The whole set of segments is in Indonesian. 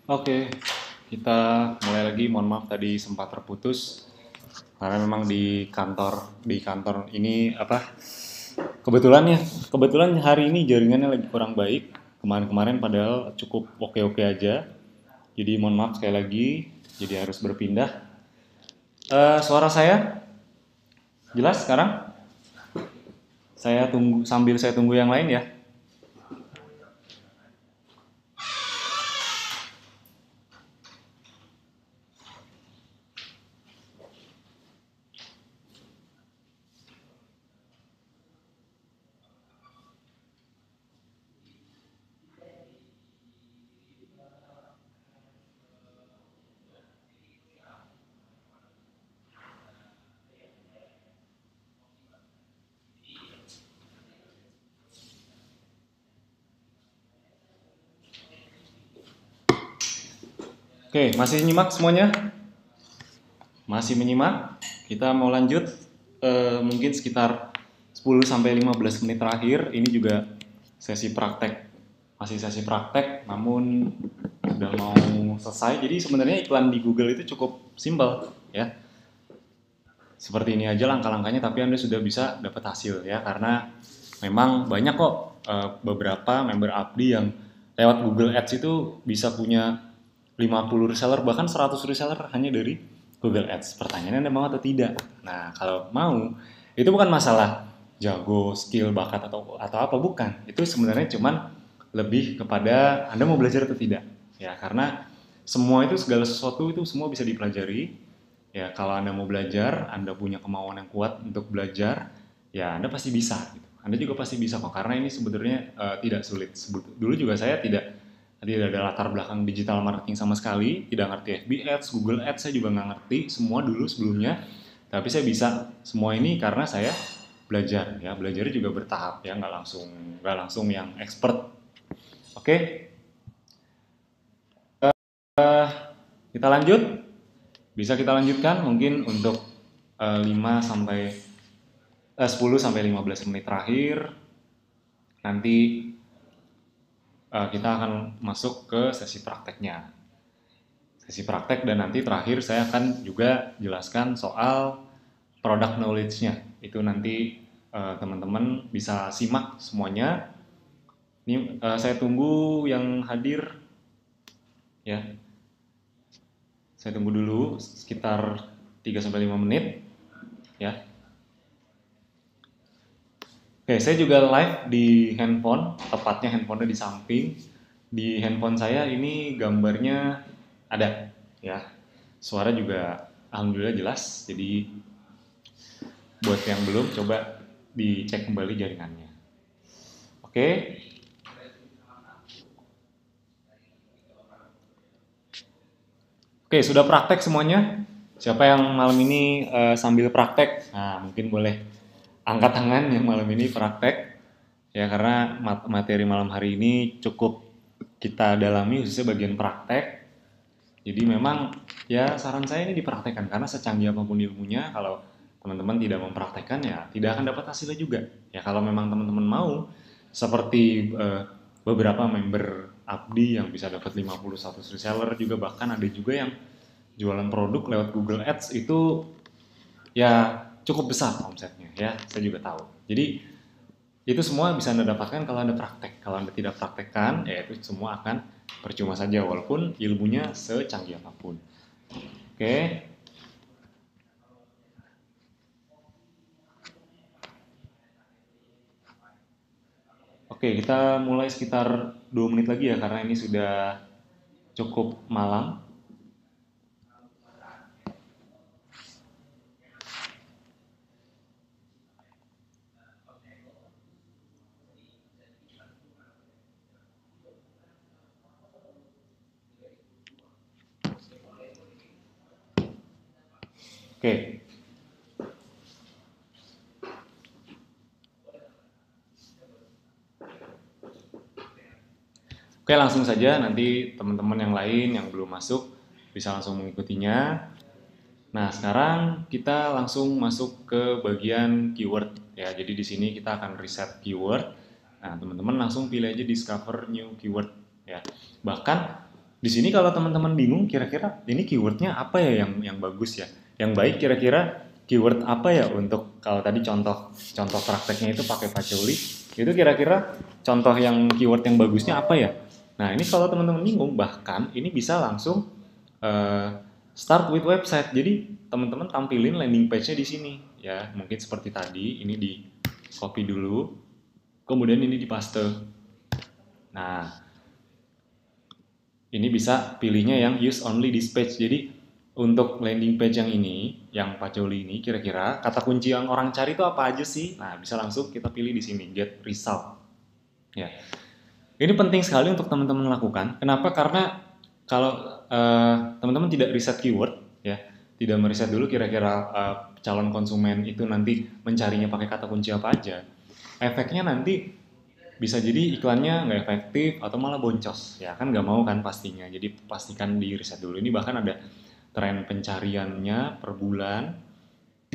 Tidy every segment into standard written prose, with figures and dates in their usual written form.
Oke, kita mulai lagi. Mohon maaf tadi sempat terputus karena memang di kantor ini kebetulan hari ini jaringannya lagi kurang baik. Kemarin-kemarin padahal cukup oke-oke aja. Jadi mohon maaf sekali lagi. Jadi harus berpindah. Suara saya jelas sekarang? Saya tunggu yang lain ya. Oke, masih nyimak semuanya? Masih menyimak? Kita mau lanjut mungkin sekitar 10 sampai 15 menit terakhir. Ini juga sesi praktek. Masih sesi praktek namun sudah mau selesai. Jadi sebenarnya iklan di Google itu cukup simpel ya. Seperti ini aja langkah-langkahnya tapi Anda sudah bisa dapat hasil ya karena memang banyak kok beberapa member Abdi yang lewat Google Ads itu bisa punya 50 reseller bahkan 100 reseller hanya dari Google Ads. Pertanyaannya Anda mau atau tidak? Nah, kalau mau, itu bukan masalah jago, skill, bakat atau apa bukan. Itu sebenarnya cuman lebih kepada Anda mau belajar atau tidak. Ya, karena semua itu segala sesuatu itu semua bisa dipelajari. Ya, kalau Anda mau belajar, Anda punya kemauan yang kuat untuk belajar, ya Anda pasti bisa gitu. Anda juga pasti bisa kok karena ini sebetulnya tidak sulit. Dulu juga saya tidak ada latar belakang digital marketing sama sekali, tidak ngerti FB Ads, Google Ads saya juga nggak ngerti semua dulu sebelumnya. Tapi saya bisa semua ini karena saya belajar ya, belajarnya juga bertahap ya, nggak langsung yang expert. Oke, kita lanjut. Bisa kita lanjutkan mungkin untuk 5 sampai 10 sampai 15 menit terakhir. Nanti kita akan masuk ke sesi prakteknya. Sesi praktek dan nanti terakhir saya akan juga jelaskan soal product knowledge-nya. Itu nanti teman-teman bisa simak semuanya. Ini saya tunggu yang hadir ya. Saya tunggu dulu sekitar 3 sampai 5 menit ya. Oke, saya juga live di handphone, tepatnya handphonenya di samping. Di handphone saya ini gambarnya ada ya. Suara juga alhamdulillah jelas. Jadi buat yang belum coba dicek kembali jaringannya. Oke. Oke, sudah praktek semuanya? Siapa yang malam ini sambil praktek? Nah, mungkin boleh angkat tangan yang malam ini praktek. Ya, karena materi malam hari ini cukup kita dalami khususnya bagian praktek. Jadi memang ya saran saya ini dipraktekkan karena secanggih apapun ilmunya kalau teman-teman tidak mempraktekkan ya tidak akan dapat hasilnya juga. Ya kalau memang teman-teman mau seperti beberapa member Abdi yang bisa dapat 51 reseller juga bahkan ada juga yang jualan produk lewat Google Ads itu ya cukup besar omsetnya ya saya juga tahu. Jadi itu semua bisa Anda dapatkan kalau Anda praktek. Kalau Anda tidak praktekkan, ya itu semua akan percuma saja walaupun ilmunya secanggih apapun. Oke. Oke, kita mulai sekitar 2 menit lagi ya karena ini sudah cukup malam. Oke. Oke, langsung saja nanti teman-teman yang lain yang belum masuk bisa langsung mengikutinya. Nah, sekarang kita langsung masuk ke bagian keyword ya. Jadi di sini kita akan reset keyword. Nah, teman-teman langsung pilih aja discover new keyword ya. Bahkan Di sini kalau teman-teman bingung kira-kira ini keywordnya apa ya yang bagus ya, yang baik kira-kira keyword apa ya untuk kalau tadi contoh contoh prakteknya itu pakai Pacioli, itu kira-kira contoh yang keyword yang bagusnya apa ya? Nah ini kalau teman-teman bingung bahkan ini bisa langsung eh, start with website. Jadi teman-teman tampilin landing page-nya di sini ya, mungkin seperti tadi ini di copy dulu, kemudian ini dipaste. Nah ini bisa pilihnya yang use only this page. Jadi untuk landing page yang ini, yang Pacoli ini, kira-kira kata kunci yang orang cari itu apa aja sih? Nah, bisa langsung kita pilih di sini, get result. Ya, ini penting sekali untuk teman-teman lakukan. Kenapa? Karena kalau teman-teman tidak riset keyword, ya, tidak meriset dulu kira-kira calon konsumen itu nanti mencarinya pakai kata kunci apa aja, efeknya nanti bisa jadi iklannya nggak efektif atau malah boncos ya kan nggak mau kan pastinya. Jadi pastikan di riset dulu. Ini bahkan ada tren pencariannya per bulan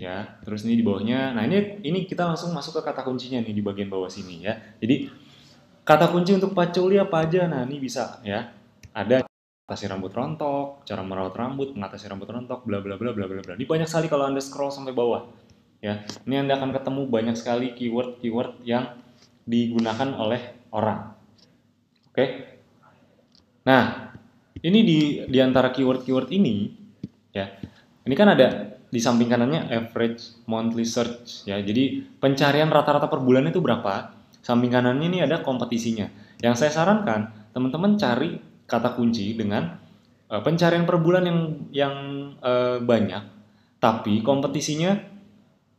ya, terus ini di bawahnya. Nah ini kita langsung masuk ke kata kuncinya nih di bagian bawah sini ya. Jadi kata kunci untuk paculi apa aja. Nah ini bisa ya, ada mengatasi rambut rontok, cara merawat rambut, mengatasi rambut rontok, bla bla bla bla bla bla. Ini banyak sekali kalau Anda scroll sampai bawah ya. Ini Anda akan ketemu banyak sekali keyword-keyword yang digunakan oleh orang. Oke. Nah, ini di antara keyword-keyword ini ya. Ini kan ada di samping kanannya average monthly search ya. Jadi pencarian rata-rata per bulan itu berapa? Samping kanannya ini ada kompetisinya. Yang saya sarankan teman-teman cari kata kunci dengan pencarian per bulan yang banyak, tapi kompetisinya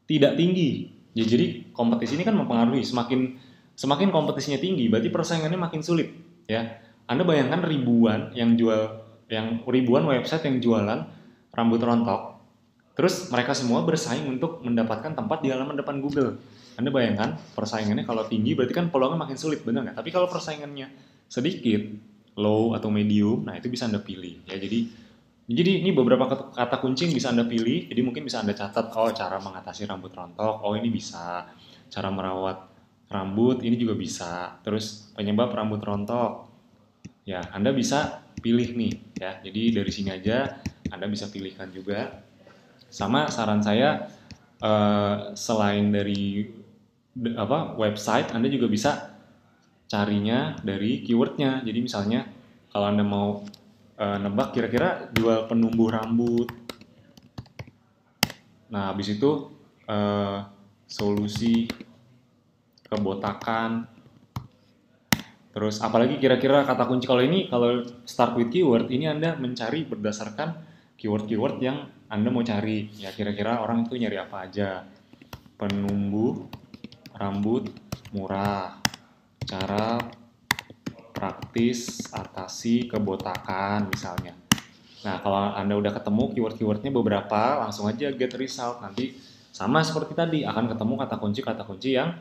tidak tinggi. Ya, jadi kompetisi ini kan mempengaruhi, semakin semakin kompetisinya tinggi, berarti persaingannya makin sulit. Ya, Anda bayangkan ribuan website yang jualan rambut rontok, terus mereka semua bersaing untuk mendapatkan tempat di halaman depan Google. Anda bayangkan persaingannya kalau tinggi, berarti kan peluangnya makin sulit, benar nggak? Tapi kalau persaingannya sedikit, low atau medium, nah itu bisa Anda pilih. Ya, jadi ini beberapa kata kunci yang bisa Anda pilih. Jadi mungkin bisa Anda catat, oh cara mengatasi rambut rontok, oh ini bisa. Cara merawat rambut ini juga bisa. Terus penyebab rambut rontok. Ya, Anda bisa pilih nih ya. Jadi dari sini aja Anda bisa pilihkan juga. Sama saran saya selain dari website, Anda juga bisa carinya dari keywordnya. Jadi misalnya kalau Anda mau nebak kira-kira jual penumbuh rambut. Nah, habis itu eh, solusi kebotakan. Terus apalagi kira-kira kata kunci kalau ini, kalau start with keyword ini Anda mencari berdasarkan keyword-keyword yang Anda mau cari. Ya kira-kira orang itu nyari apa aja. Penumbuh rambut murah. Cara praktis atasi kebotakan misalnya. Nah, kalau Anda udah ketemu keyword-keywordnya beberapa, langsung aja get result. Nanti sama seperti tadi, akan ketemu kata kunci yang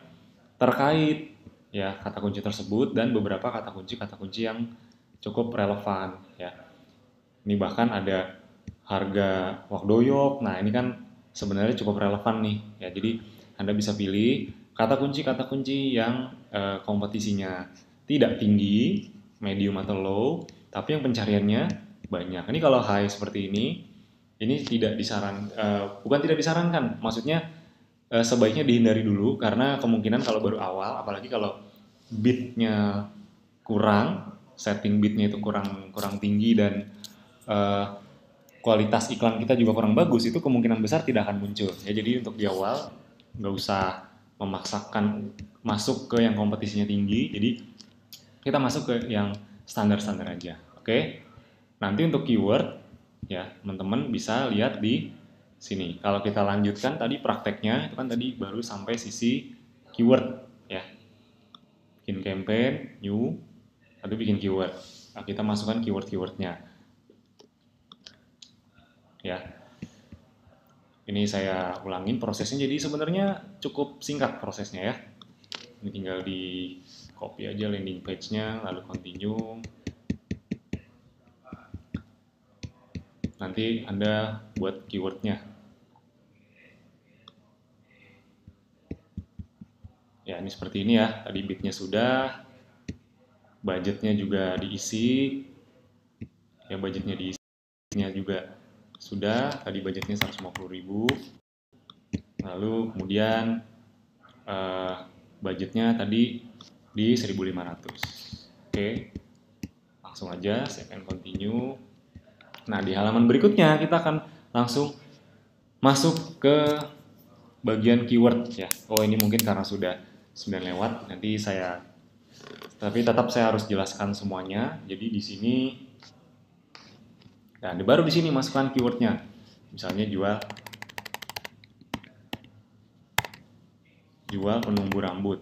terkait ya kata kunci tersebut dan beberapa kata kunci yang cukup relevan ya. Ini bahkan ada harga wakdoyok. Nah, ini kan sebenarnya cukup relevan nih ya. Jadi Anda bisa pilih kata kunci yang kompetisinya tidak tinggi, medium atau low, tapi yang pencariannya banyak. Ini kalau high seperti ini tidak bukan tidak disarankan, maksudnya sebaiknya dihindari dulu karena kemungkinan kalau baru awal, apalagi kalau bitnya kurang, setting bitnya itu kurang kurang tinggi dan eh, kualitas iklan kita juga kurang bagus, itu kemungkinan besar tidak akan muncul. Ya, jadi untuk di awal nggak usah memaksakan masuk ke yang kompetisinya tinggi, jadi kita masuk ke yang standar-standar aja. Oke. Nanti untuk keyword ya, teman-teman bisa lihat di sini. Kalau kita lanjutkan tadi prakteknya, itu kan tadi baru sampai sisi keyword ya. Bikin campaign, new, lalu bikin keyword. Nah, kita masukkan keyword-keywordnya. Ya, ini saya ulangin prosesnya. Jadi sebenarnya cukup singkat prosesnya ya. Ini tinggal di copy aja landing page-nya, lalu continue. Nanti Anda buat keywordnya. Ya, ini seperti ini ya. Tadi bitnya sudah, budgetnya juga diisi. Ya, budgetnya diisinya juga sudah, tadi budgetnya 150.000. Lalu kemudian budgetnya tadi di 1.500. Oke, langsung aja save and continue. Nah, di halaman berikutnya kita akan langsung masuk ke bagian keyword ya. Oh, ini mungkin karena sudah 9 lewat, tapi tetap saya harus jelaskan semuanya. Jadi di sini, nah baru di sini masukkan keywordnya. Misalnya jual penumbuh rambut.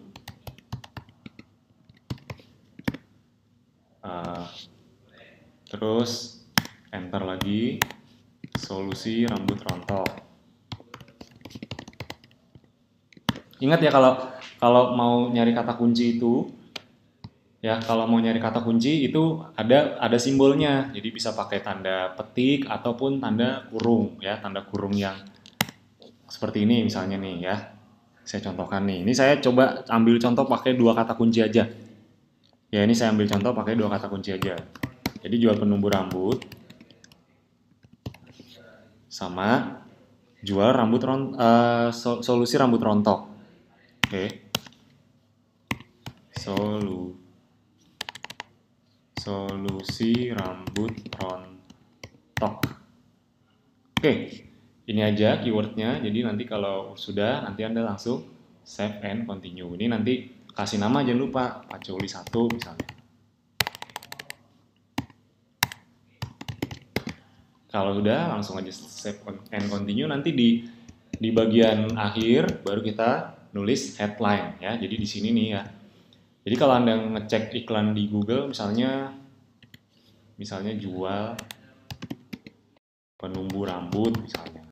Terus enter lagi, solusi rambut rontok. Ingat ya, kalau mau nyari kata kunci itu, ya kalau mau nyari kata kunci itu ada simbolnya. Jadi bisa pakai tanda petik ataupun tanda kurung ya, tanda kurung yang seperti ini misalnya nih ya. Saya contohkan nih. Ini saya coba ambil contoh pakai 2 kata kunci aja. Ya, ini saya ambil contoh pakai 2 kata kunci aja. Jadi jual penumbuh rambut sama jual solusi rambut rontok. Oke. Solusi rambut rontok. Oke, ini aja keywordnya. Jadi nanti kalau sudah, nanti Anda langsung save and continue. Ini nanti kasih nama, jangan lupa Pacoli 1 misalnya. Kalau udah, langsung aja save and continue. Nanti di bagian akhir baru kita nulis headline ya. Jadi di sini nih ya. Jadi kalau Anda ngecek iklan di Google misalnya jual penumbuh rambut misalnya.